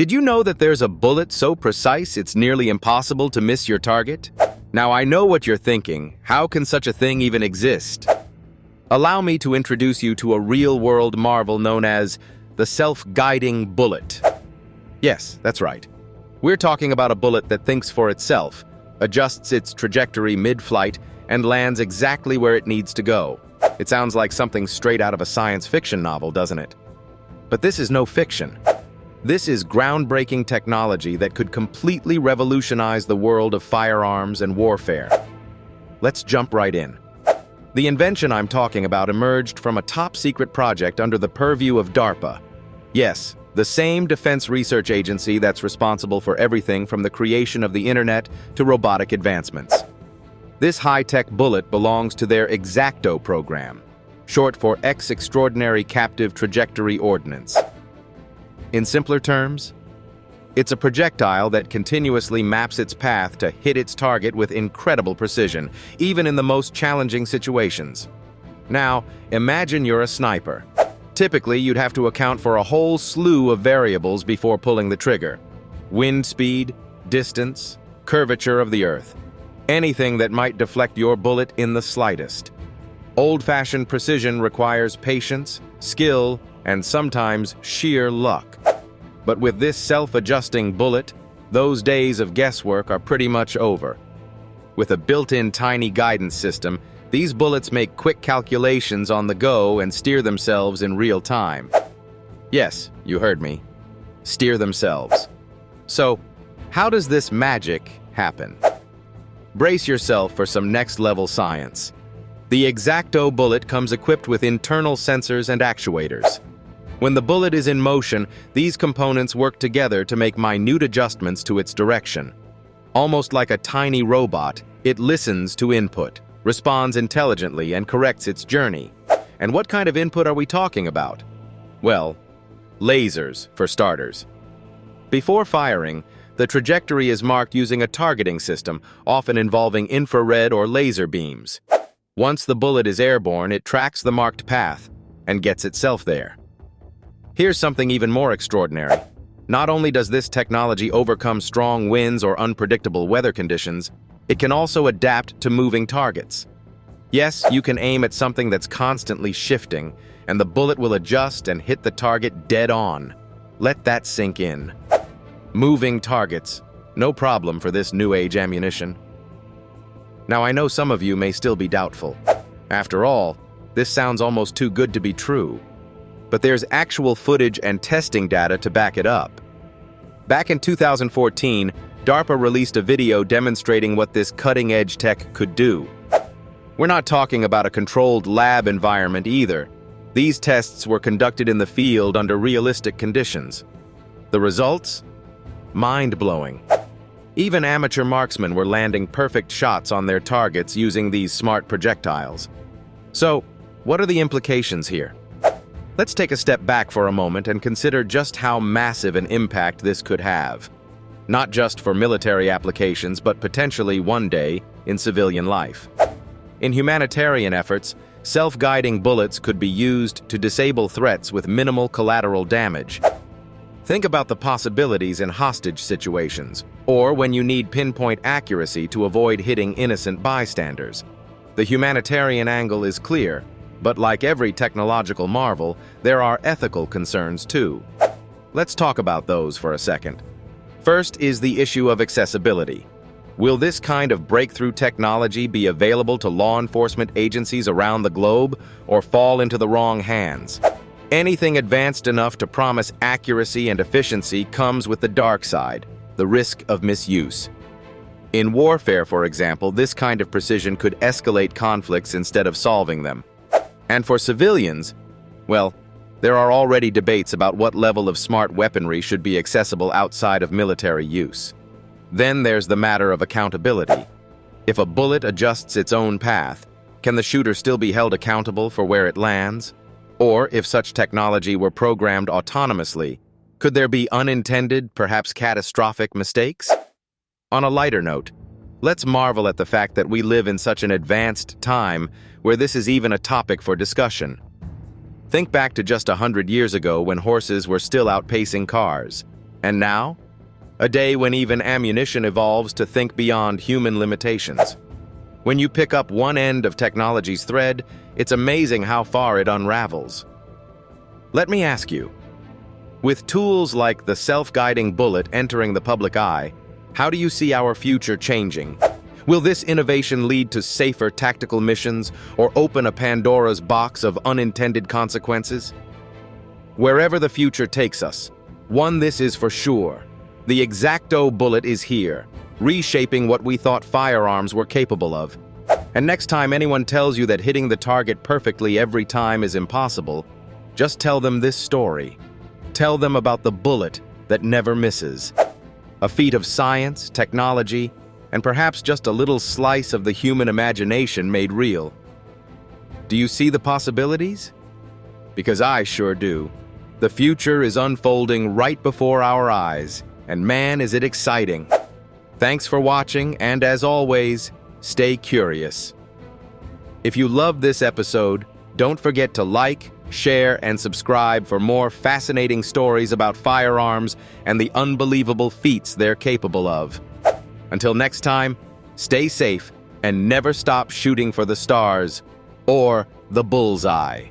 Did you know that there's a bullet so precise it's nearly impossible to miss your target? Now I know what you're thinking. How can such a thing even exist? Allow me to introduce you to a real-world marvel known as the self-guiding bullet. Yes, that's right. We're talking about a bullet that thinks for itself, adjusts its trajectory mid-flight, and lands exactly where it needs to go. It sounds like something straight out of a science fiction novel, doesn't it? But this is no fiction. This is groundbreaking technology that could completely revolutionize the world of firearms and warfare. Let's jump right in. The invention I'm talking about emerged from a top-secret project under the purview of DARPA. Yes, the same defense research agency that's responsible for everything from the creation of the internet to robotic advancements. This high-tech bullet belongs to their X-Acto program, short for Extraordinary Captive Trajectory Ordnance. In simpler terms, it's a projectile that continuously maps its path to hit its target with incredible precision, even in the most challenging situations. Now, imagine you're a sniper. Typically, you'd have to account for a whole slew of variables before pulling the trigger. Wind speed, distance, curvature of the earth. Anything that might deflect your bullet in the slightest. Old-fashioned precision requires patience, skill, and sometimes sheer luck. But with this self-adjusting bullet, those days of guesswork are pretty much over. With a built-in tiny guidance system, these bullets make quick calculations on the go and steer themselves in real time. Yes, you heard me. Steer themselves. So, how does this magic happen? Brace yourself for some next-level science. The X-Acto bullet comes equipped with internal sensors and actuators. When the bullet is in motion, these components work together to make minute adjustments to its direction. Almost like a tiny robot, it listens to input, responds intelligently, and corrects its journey. And what kind of input are we talking about? Well, lasers, for starters. Before firing, the trajectory is marked using a targeting system, often involving infrared or laser beams. Once the bullet is airborne, it tracks the marked path and gets itself there. Here's something even more extraordinary. Not only does this technology overcome strong winds or unpredictable weather conditions, it can also adapt to moving targets. Yes, you can aim at something that's constantly shifting, and the bullet will adjust and hit the target dead on. Let that sink in. Moving targets, no problem for this new-age ammunition. Now, I know some of you may still be doubtful. After all, this sounds almost too good to be true. But there's actual footage and testing data to back it up. Back in 2014, DARPA released a video demonstrating what this cutting-edge tech could do. We're not talking about a controlled lab environment either. These tests were conducted in the field under realistic conditions. The results? Mind-blowing. Even amateur marksmen were landing perfect shots on their targets using these smart projectiles. So, what are the implications here? Let's take a step back for a moment and consider just how massive an impact this could have. Not just for military applications, but potentially one day in civilian life. In humanitarian efforts, self-guiding bullets could be used to disable threats with minimal collateral damage. Think about the possibilities in hostage situations, or when you need pinpoint accuracy to avoid hitting innocent bystanders. The humanitarian angle is clear, but like every technological marvel, there are ethical concerns too. Let's talk about those for a second. First is the issue of accessibility. Will this kind of breakthrough technology be available to law enforcement agencies around the globe or fall into the wrong hands? Anything advanced enough to promise accuracy and efficiency comes with the dark side, the risk of misuse. In warfare, for example, this kind of precision could escalate conflicts instead of solving them. And for civilians, well, there are already debates about what level of smart weaponry should be accessible outside of military use. Then there's the matter of accountability. If a bullet adjusts its own path, can the shooter still be held accountable for where it lands? Or if such technology were programmed autonomously, could there be unintended, perhaps catastrophic mistakes? On a lighter note, let's marvel at the fact that we live in such an advanced time where this is even a topic for discussion. Think back to just 100 years ago when horses were still outpacing cars. And now? A day when even ammunition evolves to think beyond human limitations. When you pick up one end of technology's thread, it's amazing how far it unravels. Let me ask you, with tools like the self-guiding bullet entering the public eye, how do you see our future changing? Will this innovation lead to safer tactical missions or open a Pandora's box of unintended consequences? Wherever the future takes us, this is for sure. The X-Acto bullet is here, reshaping what we thought firearms were capable of. And next time anyone tells you that hitting the target perfectly every time is impossible, just tell them this story. Tell them about the bullet that never misses. A feat of science, technology, and perhaps just a little slice of the human imagination made real. Do you see the possibilities? Because I sure do. The future is unfolding right before our eyes, and man, is it exciting. Thanks for watching, and as always, stay curious. If you loved this episode, don't forget to like, share, and subscribe for more fascinating stories about firearms and the unbelievable feats they're capable of. Until next time, stay safe and never stop shooting for the stars or the bullseye.